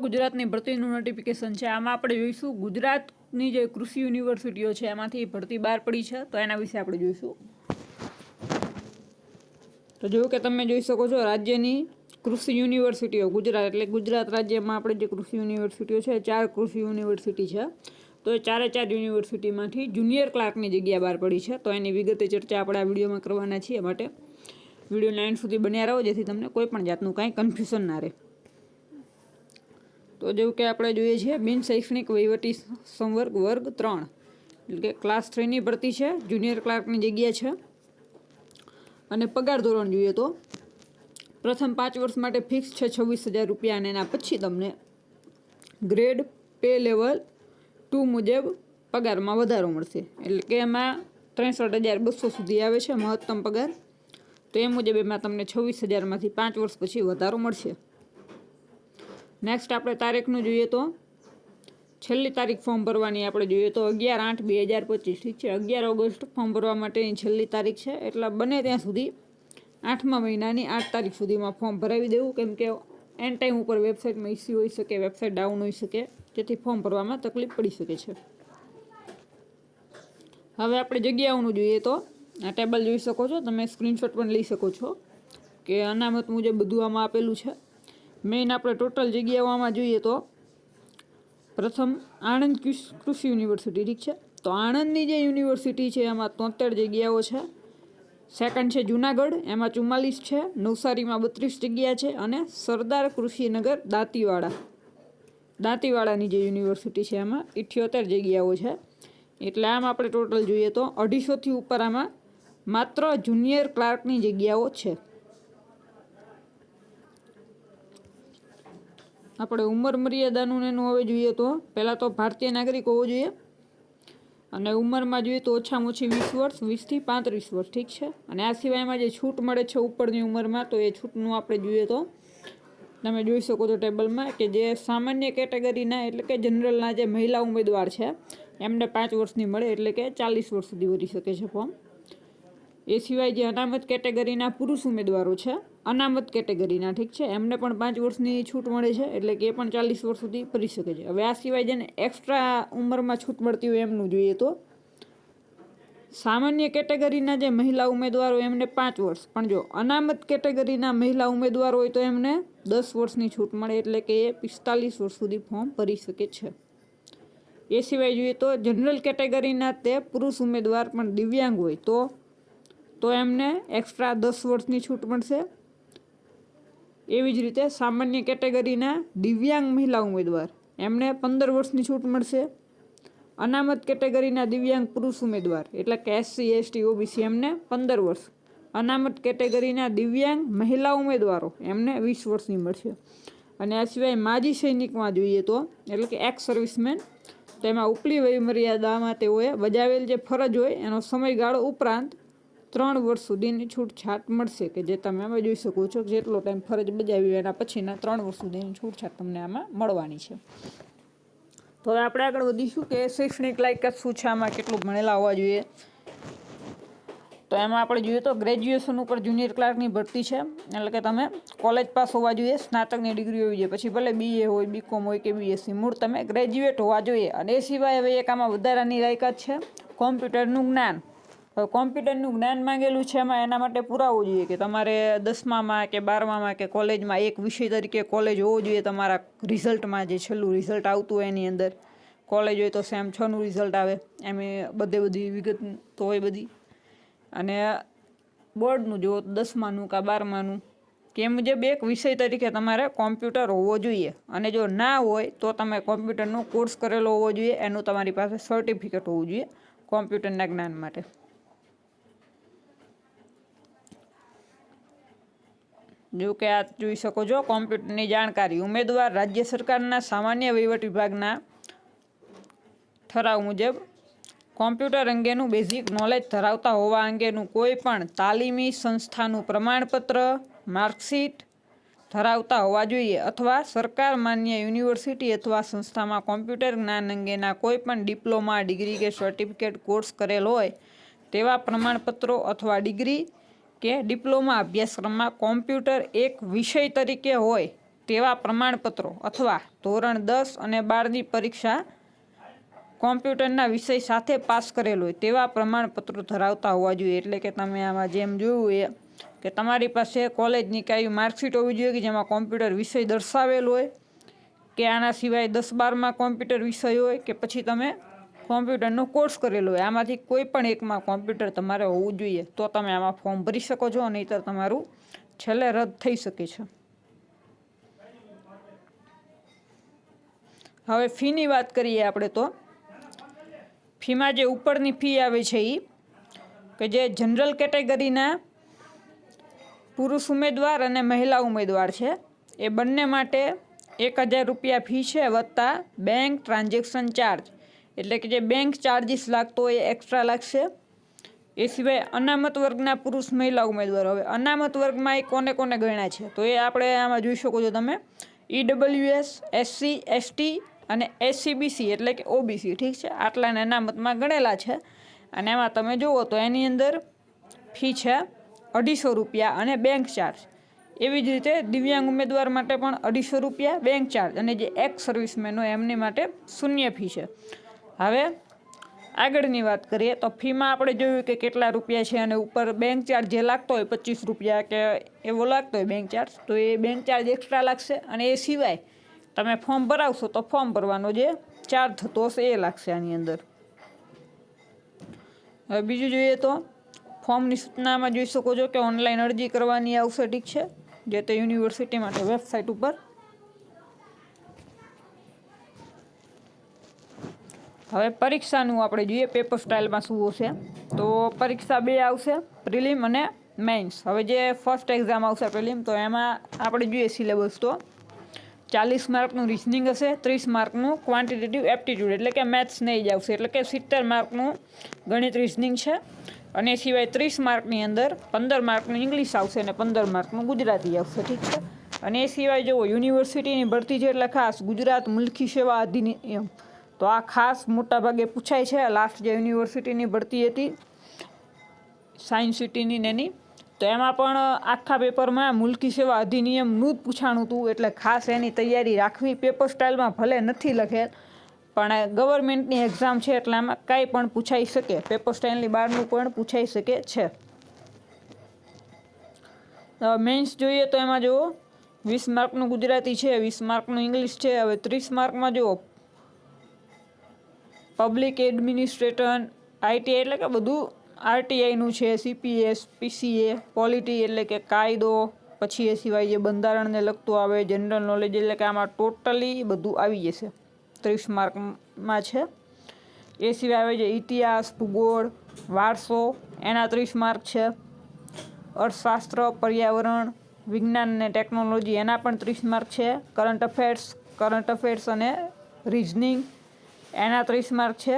ગુજરાતની ભરતીનું નોટિફિકેશન છે। આમાં આપણે જોઈશું ગુજરાતની જે કૃષિ યુનિવર્સિટીઓ છે એમાંથી ભરતી બહાર પડી છે, તો એના વિશે આપણે જોઈશું। તો જો કે તમે જોઈ શકો છો, રાજ્યની કૃષિ યુનિવર્સિટીઓ ગુજરાત એટલે ગુજરાત રાજ્યમાં આપણે જે કૃષિ યુનિવર્સિટીઓ છે 4 કૃષિ યુનિવર્સિટી છે। તો એ 4 યુનિવર્સિટીમાંથી જુનિયર ક્લાર્કની જગ્યા બહાર પડી છે, તો એની વિગતે ચર્ચા આપણે આ વિડીયોમાં કરવાના છીએ। માટે વિડીયોના એન્ડ સુધી બન્યા રહો, જેથી તમને કોઈ પણ જાતનું કાંઈ કન્ફ્યુઝન ના રહે। તો જેવું કે આપણે જોઈએ છીએ, બિન શૈક્ષણિક વહીવટી સંવર્ગ વર્ગ 3 એટલે કે ક્લાસ 3ની ભરતી છે, જુનિયર ક્લાર્કની જગ્યા છે। અને પગાર ધોરણ જોઈએ તો પ્રથમ 5 વર્ષ માટે ફિક્સ છે 26,000 રૂપિયા, અને એના પછી તમને ગ્રેડ પે લેવલ 2 મુજબ પગારમાં વધારો મળશે। એટલે કે એમાં 63,200 સુધી આવે છે મહત્તમ પગાર, તો એ મુજબ એમાં તમને 26,000માંથી 5 વર્ષ પછી વધારો મળશે। નેક્સ્ટ આપણે તારીખનું જોઈએ તો છેલ્લી તારીખ ફોર્મ ભરવાની આપણે જોઈએ તો 11/8/2025, ઠીક છે। 11 ઓગસ્ટ ફોર્મ ભરવા માટેની છેલ્લી તારીખ છે, એટલે બને ત્યાં સુધી 8મા મહિનાની 8 તારીખ સુધીમાં ફોર્મ ભરાવી દેવું, કેમ કે એન્ડ ટાઈમ ઉપર વેબસાઇટમાં ઇસ્યુ હોઈ શકે, વેબસાઇટ ડાઉન હોઈ શકે, જેથી ફોર્મ ભરવામાં તકલીફ પડી શકે છે। હવે આપણે જગ્યાઓનું જોઈએ તો આ ટેબલ જોઈ શકો છો, તમે સ્ક્રીનશોટ પણ લઈ શકો છો કે અનામત મુજબ બધું આમાં આપેલું છે। મેઇન આપણે ટોટલ જગ્યાઓ આમાં જોઈએ તો પ્રથમ આણંદ કૃષિ યુનિવર્સિટી, ઠીક છે। તો આણંદની જે યુનિવર્સિટી છે એમાં 73 જગ્યાઓ છે। સેકન્ડ છે જુનાગઢ, એમાં 44 છે। નવસારીમાં 32 જગ્યા છે, અને સરદાર કૃષિનગર દાંતીવાડાની જે યુનિવર્સિટી છે એમાં 78 જગ્યાઓ છે। એટલે આમ આપણે ટોટલ જોઈએ તો 250થી ઉપર આમાં માત્ર જુનિયર ક્લાર્કની જગ્યાઓ છે। આપણે ઉંમર મર્યાદાનું એનું હવે જોઈએ તો પહેલાં તો ભારતીય નાગરિક હોવો જોઈએ, અને ઉંમરમાં જોઈએ તો ઓછામાં ઓછી 20 વર્ષ, 20થી 35 વર્ષ, ઠીક છે। અને આ સિવાયમાં જે છૂટ મળે છે ઉપરની ઉંમરમાં, તો એ છૂટનું આપણે જોઈએ તો તમે જોઈ શકો છો ટેબલમાં કે જે સામાન્ય કેટેગરીના એટલે કે જનરલના જે મહિલા ઉમેદવાર છે એમને 5 વર્ષની મળે, એટલે કે 40 વર્ષ સુધી ભરી શકે છે ફોર્મ। એ સિવાય જે અનામત કેટેગરીના પુરુષ ઉમેદવારો છે, અનામત કેટેગરીના, ઠીક છે, એમને પણ 5 વર્ષની છૂટ મળે છે, એટલે કે એ પણ 40 વર્ષ સુધી ભરી શકે છે। હવે આ સિવાય જેને એક્સ્ટ્રા ઉંમરમાં છૂટ મળતી હોય એમનું જોઈએ તો સામાન્ય કેટેગરીના જે મહિલા ઉમેદવારો એમને 5 વર્ષ, પણ જો અનામત કેટેગરીના મહિલા ઉમેદવાર હોય તો એમને 10 વર્ષની છૂટ મળે, એટલે કે એ 45 વર્ષ સુધી ફોર્મ ભરી શકે છે। એ સિવાય જોઈએ તો જનરલ કેટેગરીના તે પુરુષ ઉમેદવાર પણ દિવ્યાંગ હોય તો એમને એક્સ્ટ્રા 10 વર્ષની છૂટ મળશે। એવી જ રીતે સામાન્ય કેટેગરીના દિવ્યાંગ મહિલા ઉમેદવાર એમને 15 વર્ષની છૂટ મળશે। અનામત કેટેગરીના દિવ્યાંગ પુરુષ ઉમેદવાર એટલે કે SC ST OBC એમને 15 વર્ષ, અનામત કેટેગરીના દિવ્યાંગ મહિલા ઉમેદવારો એમને 20 વર્ષની મળશે। અને આ સિવાય માજી સૈનિકમાં જોઈએ તો એટલે કે એક્સ સર્વિસમેન, તેમાં ઉપલી વયમર્યાદામાં તેઓએ બજાવેલ જે ફરજ હોય એનો સમયગાળો ઉપરાંત 3 વર્ષ સુધીની છૂટછાટ મળશે, કે જે તમે આમાં જોઈ શકો છો કે જેટલો ટાઈમ ફરજ બજાવી એના પછીના 3 વર્ષ સુધીની છૂટછાટ તમને આમાં મળવાની છે। તો હવે આપણે આગળ વધીશું કે શૈક્ષણિક લાયકાત શું છે, આમાં કેટલું ભણેલા હોવા જોઈએ। તો એમાં આપણે જોઈએ તો ગ્રેજ્યુએશન ઉપર જુનિયર ક્લાર્કની ભરતી છે, એટલે કે તમે કોલેજ પાસ હોવા જોઈએ, સ્નાતકની ડિગ્રી હોવી જોઈએ, પછી ભલે BA હોય, BCom હોય કે BSc, મૂળ તમે ગ્રેજ્યુએટ હોવા જોઈએ। અને એ સિવાય હવે એક આમાં વધારાની લાયકાત છે કોમ્પ્યુટરનું જ્ઞાન। હવે કોમ્પ્યુટરનું જ્ઞાન માંગેલું છે એમાં એના માટે પુરાવો જોઈએ કે તમારે 10મામાં કે 12મામાં કે કોલેજમાં એક વિષય તરીકે કોલેજ હોવો જોઈએ, તમારા રિઝલ્ટમાં જે છેલ્લું રિઝલ્ટ આવતું હોય એની અંદર કોલેજ હોય તો સેમ 6નું રિઝલ્ટ આવે, એમ બધી વિગત તો હોય બધી। અને બોર્ડનું જુઓ તો 10માનું કે 12માનું કે મુજબ એક વિષય તરીકે તમારે કોમ્પ્યુટર હોવો જોઈએ। અને જો ના હોય તો તમે કોમ્પ્યુટરનો કોર્સ કરેલો હોવો જોઈએ, એનું તમારી પાસે સર્ટિફિકેટ હોવું જોઈએ કોમ્પ્યુટરના જ્ઞાન માટે। જો કે આ જોઈ શકો છો કોમ્પ્યુટરની જાણકારી ઉમેદવાર રાજ્ય સરકારના સામાન્ય વહીવટ વિભાગના ઠરાવ મુજબ કોમ્પ્યુટર અંગેનું બેઝિક નોલેજ ધરાવતા હોવા અંગેનું કોઈ પણ તાલીમી સંસ્થાનું પ્રમાણપત્ર, માર્કશીટ ધરાવતા હોવા જોઈએ, અથવા સરકાર માન્ય યુનિવર્સિટી અથવા સંસ્થામાં કોમ્પ્યુટર જ્ઞાન અંગેના કોઈ પણ ડિપ્લોમા, ડિગ્રી કે સર્ટિફિકેટ કોર્સ કરેલ હોય તેવા પ્રમાણપત્રો અથવા ડિગ્રી કે ડિપ્લોમા અભ્યાસક્રમમાં કોમ્પ્યુટર એક વિષય તરીકે હોય તેવા પ્રમાણપત્રો અથવા ધોરણ 10 અને 12ની પરીક્ષા કોમ્પ્યુટરના વિષય સાથે પાસ કરેલ હોય તેવા પ્રમાણપત્રો ધરાવતા હોવા જોઈએ. એટલે કે તમે આમાં જેમ જોયું એ કે તમારી પાસે કોલેજની કઈ માર્કશીટ હોવી જોઈએ કે જેમાં કોમ્પ્યુટર વિષય દર્શાવેલ હોય, કે આના સિવાય 10-12માં કોમ્પ્યુટર વિષય હોય, કે પછી તમે કોમ્પ્યુટરનો કોર્સ કરેલો હોય. આમાંથી કોઈ પણ એકમાં કોમ્પ્યુટર તમારે હોવું જોઈએ, તો તમે આમાં ફોર્મ ભરી શકો છો, નહીંતર તમારું છેલ્લે રદ થઈ શકે છે. હવે ફીની વાત કરીએ આપણે, તો ફીમાં જે ઉપરની ફી આવે છે એ કે જે જનરલ કેટેગરીના પુરુષ ઉમેદવાર અને મહિલા ઉમેદવાર છે એ બંને માટે 1000 રૂપિયા ફી છે, વત્તા બેંક ટ્રાન્ઝેક્શન ચાર્જ, એટલે કે જે બેંક ચાર્જીસ લાગતો હોય એ એક્સ્ટ્રા લાગશે. એ સિવાય અનામત વર્ગના પુરુષ મહિલા ઉમેદવારો, હવે અનામત વર્ગમાં એ કોને કોને ગણ્યા છે તો એ આપણે આમાં જોઈ શકો છો તમે, EWS, SC, ST અને SCBC એટલે કે OBC, ઠીક છે, આટલાને અનામતમાં ગણેલા છે. અને એમાં તમે જુઓ તો એની અંદર ફી છે 250 રૂપિયા અને બેંક ચાર્જ. એવી જ રીતે દિવ્યાંગ ઉમેદવાર માટે પણ 250 રૂપિયા બેંક ચાર્જ, અને જે એક્સ સર્વિસમેન હોય એમની માટે શૂન્ય ફી છે. હવે આગળની વાત કરીએ તો ફીમાં આપણે જોયું કે કેટલા રૂપિયા છે, અને ઉપર બેંક ચાર્જ જે લાગતો હોય 25 રૂપિયા કે એવો લાગતો હોય બેંક ચાર્જ, તો એ બેંક ચાર્જ એક્સ્ટ્રા લાગશે. અને એ સિવાય તમે ફોર્મ ભરાવશો તો ફોર્મ ભરવાનો જે ચાર્જ થતો હશે એ લાગશે આની અંદર. હવે બીજું જોઈએ તો ફોર્મની સૂચનામાં જોઈ શકો છો કે ઓનલાઈન અરજી કરવાની આવશે, ઠીક છે, જે તે યુનિવર્સિટી માટે વેબસાઇટ ઉપર. હવે પરીક્ષાનું આપણે જોઈએ પેપર સ્ટાઇલમાં શું હશે, તો પરીક્ષા 2 આવશે, પ્રિલિમ અને મેઇન્સ. હવે જે ફર્સ્ટ એક્ઝામ આવશે પ્રિલિમ, તો એમાં આપણે જોઈએ સિલેબસ તો 40 માર્કનું રિઝનિંગ હશે, 30 માર્કનું ક્વોન્ટિટેટિવ એપ્ટિટ્યૂડ એટલે કે મેથ્સ નહીં જ આવશે, એટલે કે 70 માર્કનું ગણિત રિઝનિંગ છે. અને એ સિવાય 30 માર્કની અંદર 15 માર્કનું ઇંગ્લિશ આવશે અને 15 માર્કનું ગુજરાતી આવશે, ઠીક છે. અને એ સિવાય જુઓ યુનિવર્સિટીની ભરતી છે એટલે ખાસ ગુજરાત મુલ્કી સેવા અધિનિયમ, તો આ ખાસ મોટાભાગે પૂછાય છે. લાસ્ટ જે યુનિવર્સિટીની ભરતી હતી સાયન્સ સિટીની ને એની, તો એમાં પણ આખા પેપરમાં મુલ્કી સેવા અધિનિયમનું જ પૂછાણું હતું, એટલે ખાસ એની તૈયારી રાખવી. પેપર સ્ટાઇલમાં ભલે નથી લખેલ, પણ ગવર્મેન્ટની એક્ઝામ છે એટલે આમાં કાંઈ પણ પૂછાઈ શકે, પેપર સ્ટાઇલની બહારનું પણ પૂછાઈ શકે છે. મેઇન્સ જોઈએ તો એમાં જુઓ 20 માર્કનું ગુજરાતી છે, 20 માર્કનું ઇંગ્લિશ છે. હવે 30 માર્કમાં જુઓ પબ્લિક એડમિનિસ્ટ્રેશન, ITI એટલે કે બધું RTIનું છે, CPS, PCA, પોલિટી એટલે કે કાયદો, પછી એ સિવાય જે બંધારણને લગતું આવે, જનરલ નોલેજ, એટલે કે આમાં ટોટલી બધું આવી જશે. 30 માર્કમાં છે. એ સિવાય આવે છે ઇતિહાસ, ભૂગોળ, વારસો, એના 30 માર્ક છે. અર્થશાસ્ત્ર, પર્યાવરણ, વિજ્ઞાન અને ટેકનોલોજી, એના પણ 30 માર્ક છે. કરંટ અફેર્સ અને રિઝનિંગ, એના 30 માર્ક છે.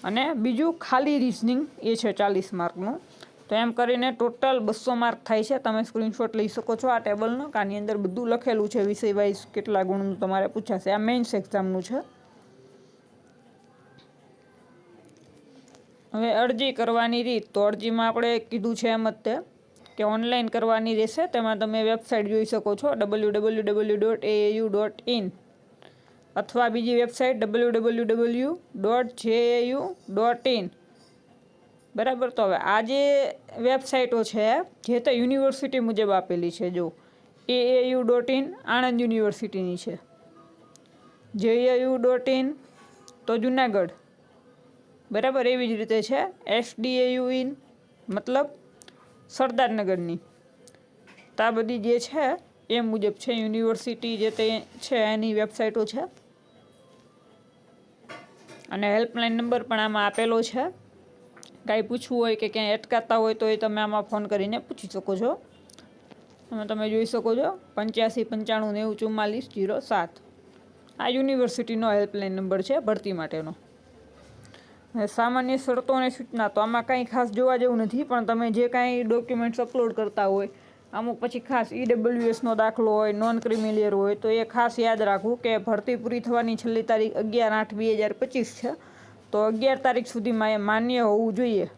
અને બીજું ખાલી રિઝનિંગ એ છે 40 માર્કનું. તો એમ કરીને ટોટલ 200 માર્ક થાય છે. તમે સ્ક્રીનશોટ લઈ શકો છો આ ટેબલનો, કે આની અંદર બધું લખેલું છે વિષય વાઇઝ કેટલા ગુણનું તમારે પૂછાશે. આ મેઇન્સ એક્ઝામનું છે. હવે અરજી કરવાની રીત, તો અરજીમાં આપણે કીધું છે એમ જ તે કે ઓનલાઈન કરવાની રહેશે. તેમાં તમે વેબસાઇટ જોઈ શકો છો www.aau.in, અથવા બીજી વેબસાઇટ www.jau.in, બરાબર. તો હવે આ જે વેબસાઇટો છે જે તે યુનિવર્સિટી મુજબ આપેલી છે. જો aau.in આણંદ યુનિવર્સિટીની છે, jau.in તો જુનાગઢ, બરાબર. એવી જ રીતે છે SDAU.in મતલબ સરદારનગરની. તો આ બધી જે છે એ મુજબ છે યુનિવર્સિટી જે તે છે એની વેબસાઇટો છે. અને હેલ્પલાઇન નંબર પણ આમાં આપેલો છે. કાંઈ પૂછવું હોય કે ક્યાંય અટકાતા હોય તો એ તમે આમાં ફોન કરીને પૂછી શકો છો. આમાં તમે જોઈ શકો છો 8595904407. આ યુનિવર્સિટીનો હેલ્પલાઇન નંબર છે ભરતી માટેનો. સામાન્ય શરતો અને સૂચના, તો આમાં કાંઈ ખાસ જોવા જેવું નથી, પણ તમે જે કાંઈ ડોક્યુમેન્ટ્સ અપલોડ કરતા હોય, અમુક પછી ખાસ EWSનો દાખલો હોય, નોન ક્રિમિલિયર હોય, તો એ ખાસ યાદ રાખવું કે ભરતી પૂરી થવાની છેલ્લી તારીખ 11/8/2025 છે. તો 11 તારીખ સુધીમાં એ માન્ય હોવું જોઈએ.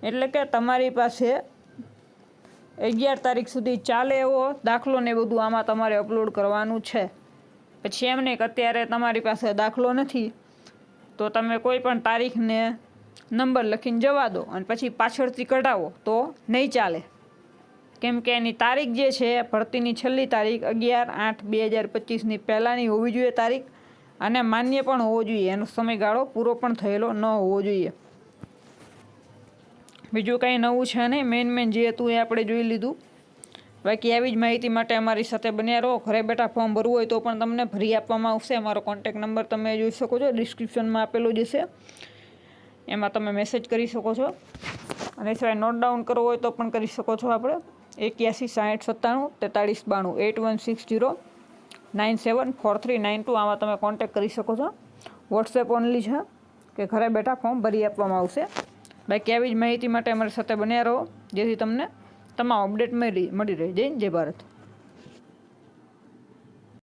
એટલે કે તમારી પાસે 11 તારીખ સુધી ચાલે એવો દાખલો ને બધું આમાં તમારે અપલોડ કરવાનું છે. પછી એમ નહીં કે અત્યારે તમારી પાસે દાખલો નથી તો તમે કોઈ પણ તારીખને નંબર લખીને જવા દો અને પછી પાછળથી કઢાવો તો નહીં ચાલે. કેમ કે એની તારીખ જે છે ભરતીની છેલ્લી તારીખ 11/8/2025ની પહેલાંની હોવી જોઈએ તારીખ, અને માન્ય પણ હોવો જોઈએ, એનો સમયગાળો પૂરો પણ થયેલો ન હોવો જોઈએ. બીજું કંઈ નવું છે નહીં, મેન જે હતું એ આપણે જોઈ લીધું. બાકી આવી જ માહિતી માટે અમારી સાથે બન્યા રહો. ઘરે બેઠા ફોર્મ ભરવું હોય તો પણ તમને ભરી આપવામાં આવશે. અમારો કોન્ટેક નંબર તમે જોઈ શકો છો, ડિસ્ક્રિપ્શનમાં આપેલો જ હશે, એમાં તમે મેસેજ કરી શકો છો. અને સિવાય નોટ ડાઉન કરવો હોય તો પણ કરી શકો છો. આપણે 81 60 97 43 8160 974392 આમાં તમે કોન્ટેક કરી શકો છો. વોટ્સએપ ઓનલી છે કે ઘરે બેઠા ફોર્મ ભરી આપવામાં આવશે. બાકી આવી જ માહિતી માટે અમારી સાથે બન્યા રહો, જેથી તમને તમામ અપડેટ મળી રહે. જય ભારત.